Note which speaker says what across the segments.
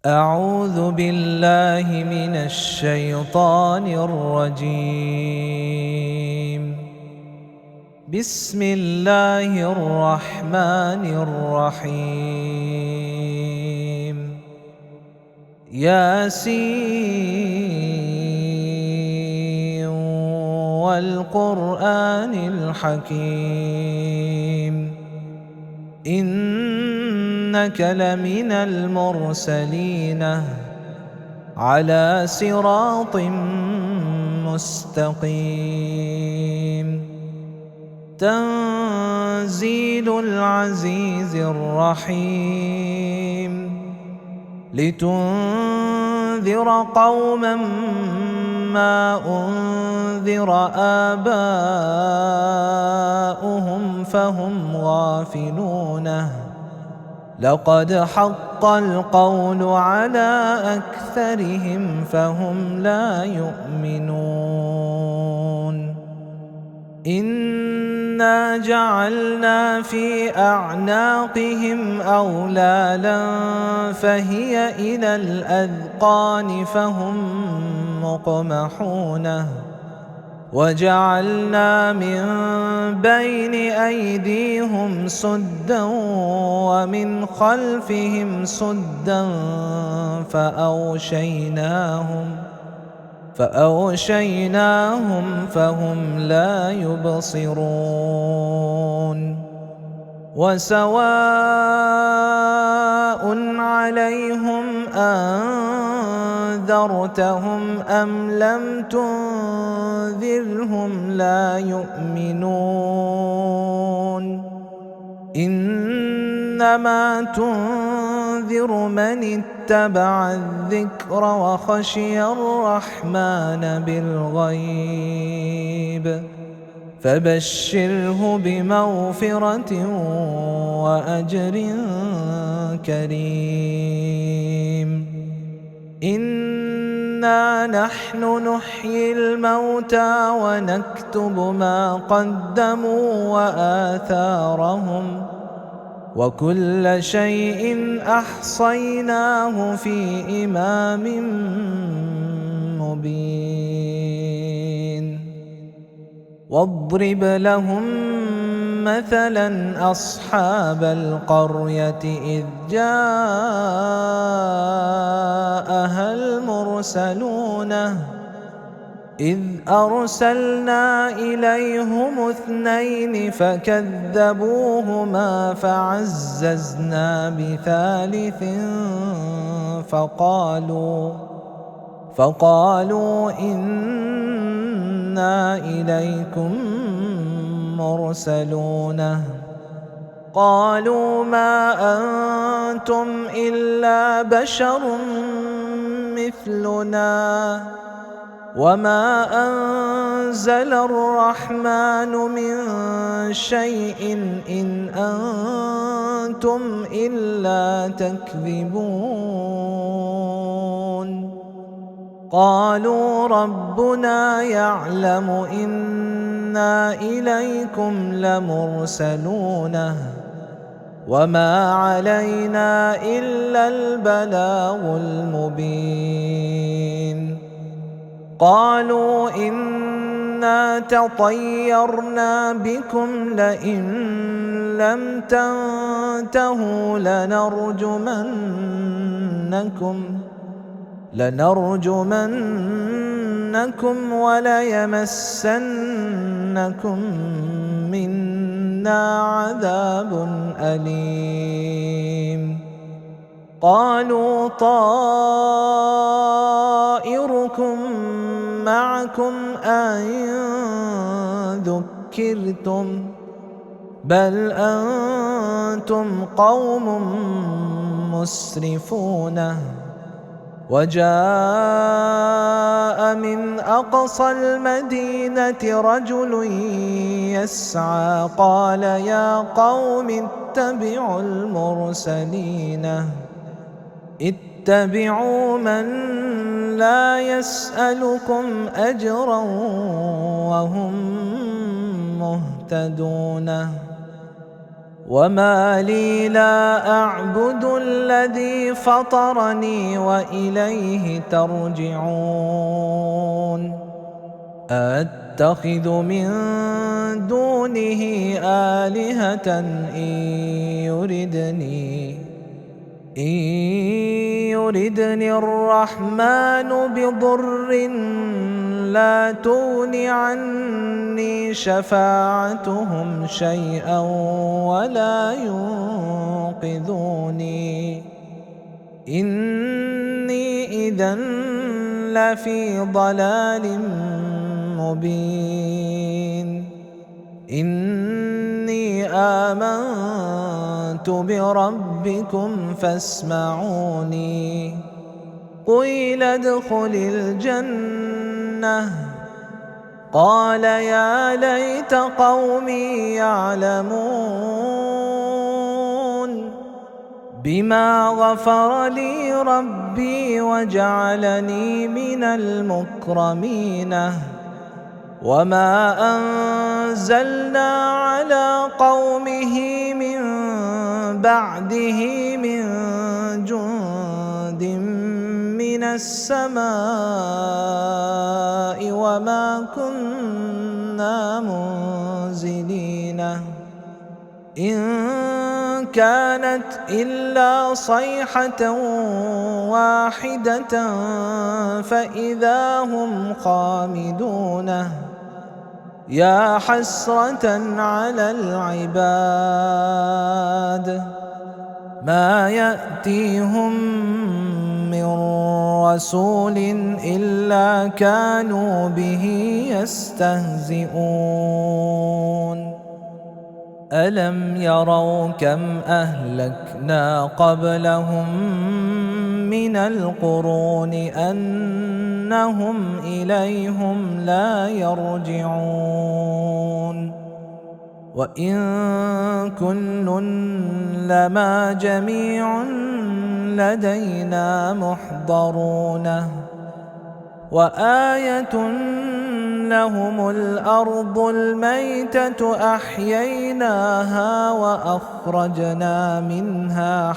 Speaker 1: أعوذ بالله من الشيطان الرجيم. بسم الله الرحمن الرحيم. ياسين والقرآن الحكيم إنك لمن المرسلين على صراط مستقيم. تنزيل العزيز الرحيم. لتنذر قوما ما أنذر آباؤهم فهم غافلون. لقد حق القول على أكثرهم فهم لا يؤمنون. إنا جعلنا في أعناقهم أغلالا فهي إلى الأذقان فهم مقمحون. وجعلنا من بين أيديهم سدا ومن خلفهم سدا فأغشيناهم فهم لا يبصرون. وسواء عليهم أنذرتهم أم لم تنذرهم لا يؤمنون. إنما تنذر من اتبع الذكر وخشي الرحمن بالغيب فبشره بمغفرة وأجر كريم. إنا نحن نحيي الموتى ونكتب ما قدموا وآثارهم وكل شيء أحصيناه في إمام مبين. واضرب لهم مثلا أصحاب القرية إذ جاءها المرسلون إذ أرسلنا إليهم 2 فكذبوهما فعززنا بثالث فقالوا إنا إليكم مرسلون. قالوا ما أنتم إلا بشر مثلنا وما أنزل الرحمن من شيء إن أنتم إلا تكذبون. قالوا ربنا يعلم إنا إليكم لمرسلون وما علينا إلا البلاغ المبين. قالوا إنا تطيرنا بكم لئن لم تنتهوا لنرجمنكم وليمسنكم منا عذاب أليم. قالوا طائركم معكم أئن ذكرتم بل أنتم قوم مسرفون. وجاء من أقصى المدينة رجل يسعى قال يا قوم اتبعوا المرسلين اتبعوا من لا يسألكم أجرا وهم مهتدون. وما لي لا أعبد الذي فطرني وإليه ترجعون أتخذ من دونه آلهة إن يردني الرحمن بضر لا تغن عني شفاعتهم شيئا ولا ينقذوني إني إذا لفي ضلال مبين إني آمنت بربكم فاسمعوني قيل ادخل الجنة قال يا ليت قومي يعلمون بما غفر لي ربي وجعلني من المكرمين وما أنزلنا على قومه من بعده من جند من السماء وما كنا منزلين إن كانت إلا صيحة واحدة فإذا هم خامدون يا حسرة على العباد ما يأتيهم من رسول إلا كانوا به يستهزئون ألم يروا كم أهلكنا قبلهم من القرون أنهم إليهم لا يرجعون وإن كل لما جميع لدينا محضرون وآية لهم الأرض الميتة أحييناها وأخرجنا منها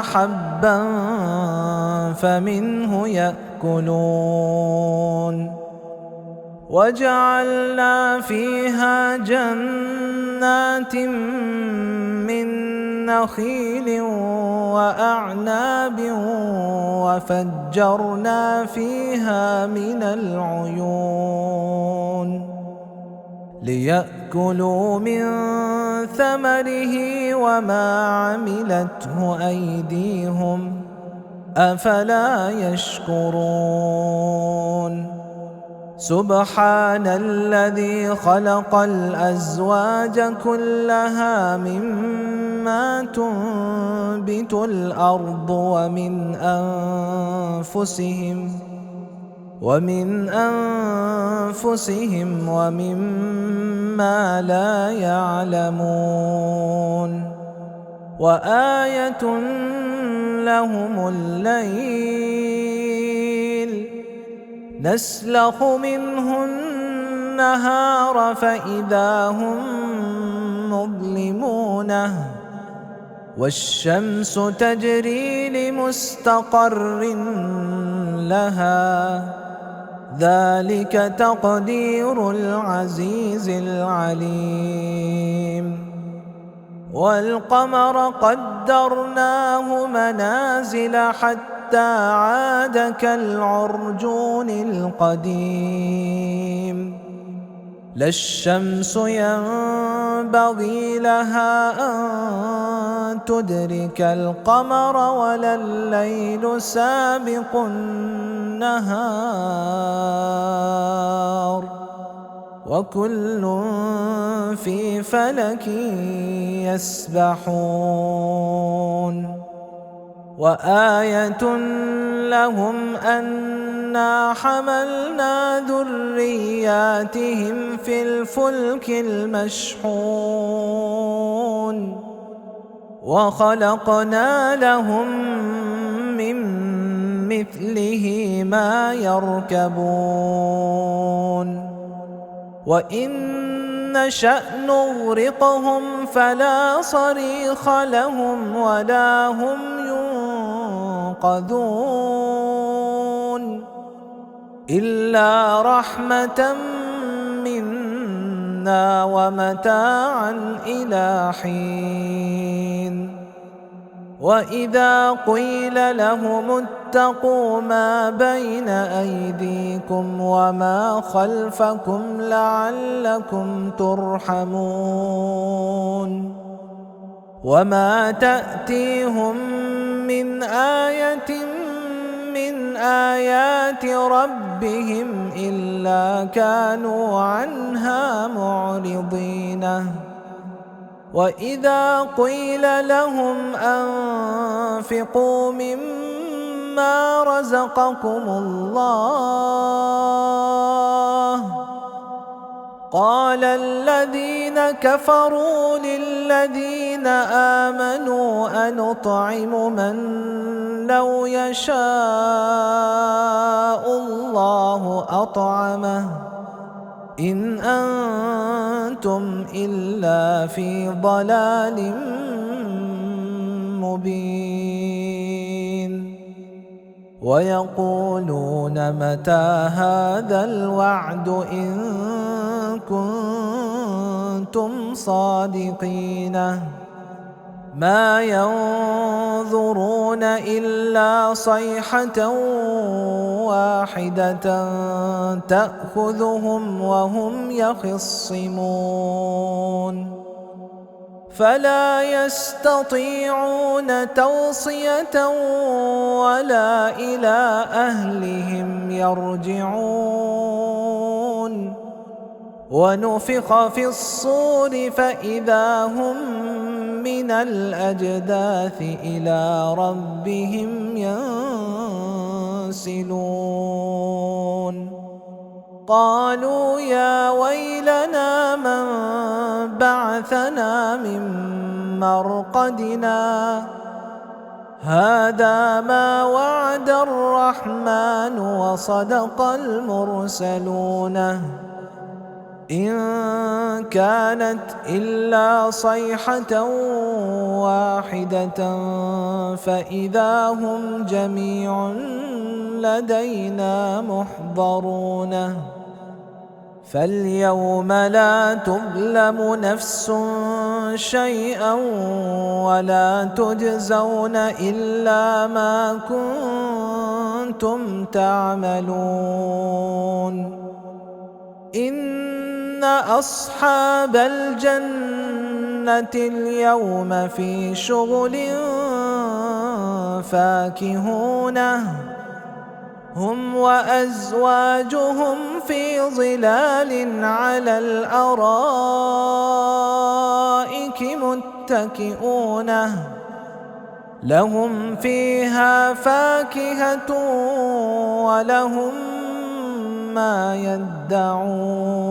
Speaker 1: حبا فمنه يأكلون وجعلنا فيها جنات من نخيل وأعناب وفجرنا فيها من العيون ليأكلوا من ثمره وما عملته أيديهم أفلا يشكرون سبحان الذي خلق الأزواج كلها مما تنبت الأرض ومن أنفسهم ومما لا يعلمون وآية لهم الليل نسلخ منه النهار فإذا هم مظلمون والشمس تجري لمستقر لها ذلك تقدير العزيز العليم والقمر قدرناه منازل حتى عاد كالعرجون القديم لا الشمس ينبغي لها أن تدرك القمر ولا الليل سابق النهار وكل في فلك يسبحون وآية لهم أنا حملنا ذرياتهم في الفلك المشحون وخلقنا لهم من مثله ما يركبون وإن نشأ نغرقهم فلا صريخ لهم ولا هم ينقذون إلا رحمة منا ومتاعا إلى حين وإذا قيل لهم اتقوا ما بين أيديكم وما خلفكم لعلكم ترحمون وما تأتيهم من آية من آيات ربهم إلا كانوا عنها معرضين وإذا قيل لهم أنفقوا مما رزقكم الله قال الذين كفروا للذين آمنوا أنطعم من لو يشاء الله أطعمه إن أنتم إلا في ضلال مبين ويقولون متى هذا الوعد إن كنتم صادقين ما ينظرون إلا صيحة واحدة تأخذهم وهم يخصمون فلا يستطيعون توصية ولا إلى أهلهم يرجعون ونفخ في الصور فإذا هم من الأجداث إلى ربهم ينسلون قالوا يا ويلنا من بعثنا من مرقدنا هذا ما وعد الرحمن وصدق المرسلون إن كانت إلا صيحة واحدة فإذا هم جميع لدينا محضرون فاليوم لا تظلم نفس شيئا ولا تجزون إلا ما كنتم تعملون إن أصحاب الجنة اليوم في شغل فاكهون هم وأزواجهم في ظلال على الأرائك متكئون لهم فيها فاكهة ولهم ما يدعون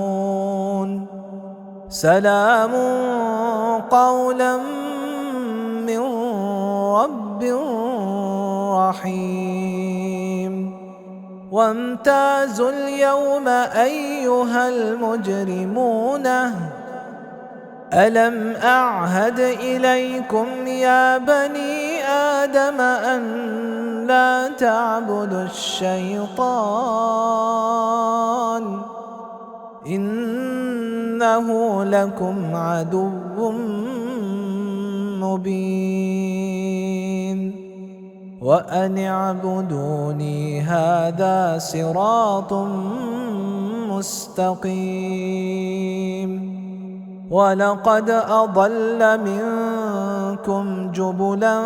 Speaker 1: سلام قولا من رب رحيم وامتازوا اليوم أيها المجرمون ألم أعهد إليكم يا بني آدم أن لا تعبدوا الشيطان إنه لكم عدو مبين وأن اعبدوني هذا صراط مستقيم ولقد أضل منكم جبلا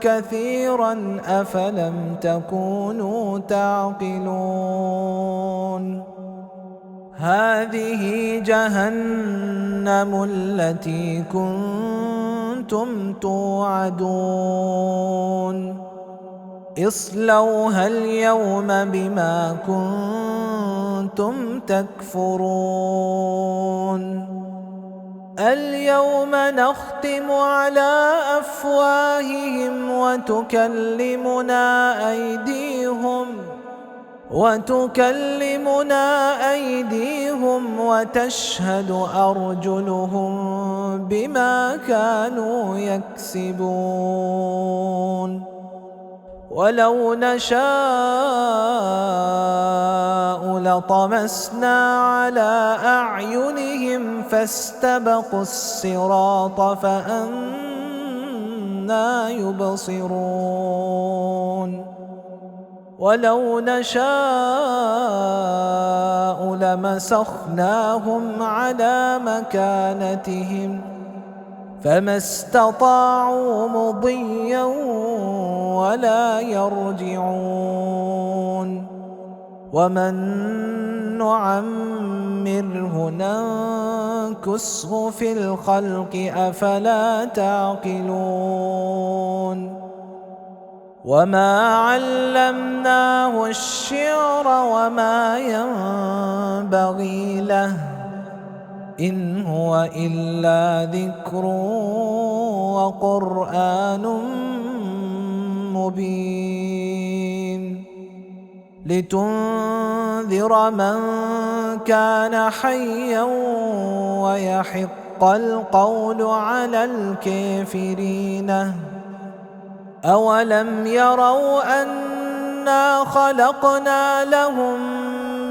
Speaker 1: كثيرا أفلم تكونوا تعقلون هذه جهنم التي كنتم توعدون اصلوها اليوم بما كنتم تكفرون اليوم نختم على أفواههم وتكلمنا أيديهم وتكلمنا أيديهم وتشهد أرجلهم بما كانوا يكسبون ولو نشاء لطمسنا على أعينهم فاستبقوا الصراط فأنى يبصرون ولو نشاء لمسخناهم على مكانتهم فما استطاعوا مضيا ولا يرجعون ومن نعمره ننكسه في الخلق أفلا تعقلون وما علمناه الشعر وما ينبغي له إن هو إلا ذكر وقرآن مبين لتنذر من كان حيا ويحق القول على الكافرين أولم يروا أنا خلقنا لهم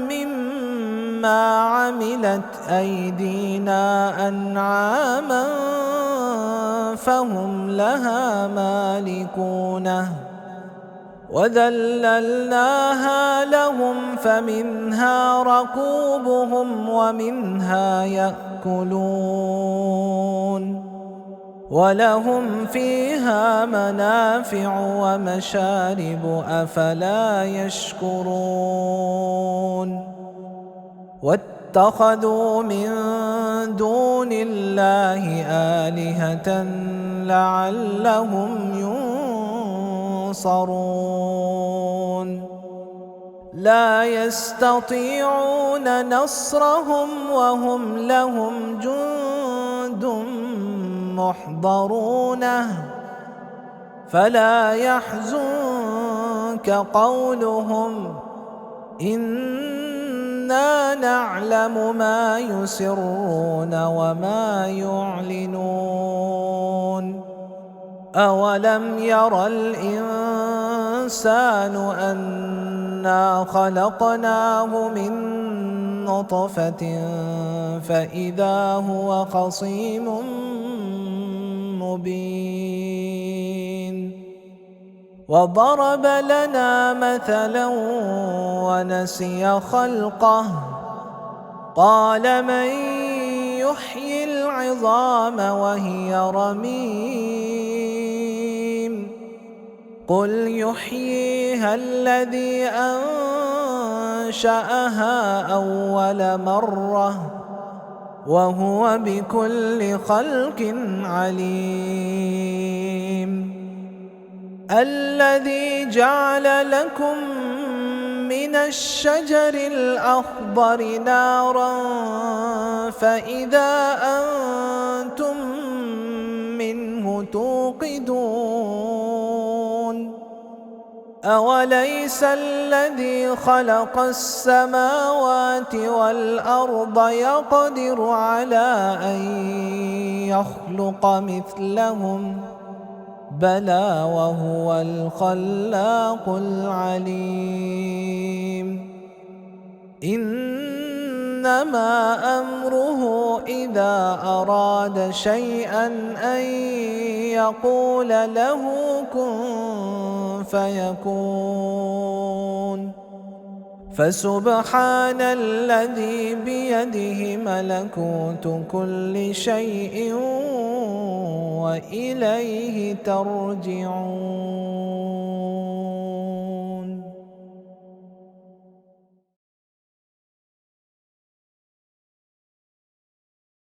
Speaker 1: مما عملت أيدينا أنعاما فهم لها مالكون وذللناها لهم فمنها ركوبهم ومنها يأكلون ولهم فيها منافع ومشارب أفلا يشكرون واتخذوا من دون الله آلهة لعلهم ينصرون لا يستطيعون نصرهم وهم لهم جند محضرون فلا يحزنك قولهم إنا نعلم ما يسرون وما يعلنون أولم ير الإنسان أنا خلقناه من نطفة فإذا هو خصيم مبين وضرب لنا مثلا ونسي خلقه قال من يحيي العظام وهي رميم قل يحييها الذي أنشأها أول مرة وهو بكل خلق عليم الذي جعل لكم من الشجر الأخضر نارا فإذا أنتم منه توقدون أوليس الذي خلق السماوات والأرض يقدر على أن يخلق مثلهم بلى وهو الخلاق العليم إنما أمره إذا أراد شيئا أن يقول له كن فيكون فسبحان الذي بيده ملكوت كل شيء وإليه ترجعون.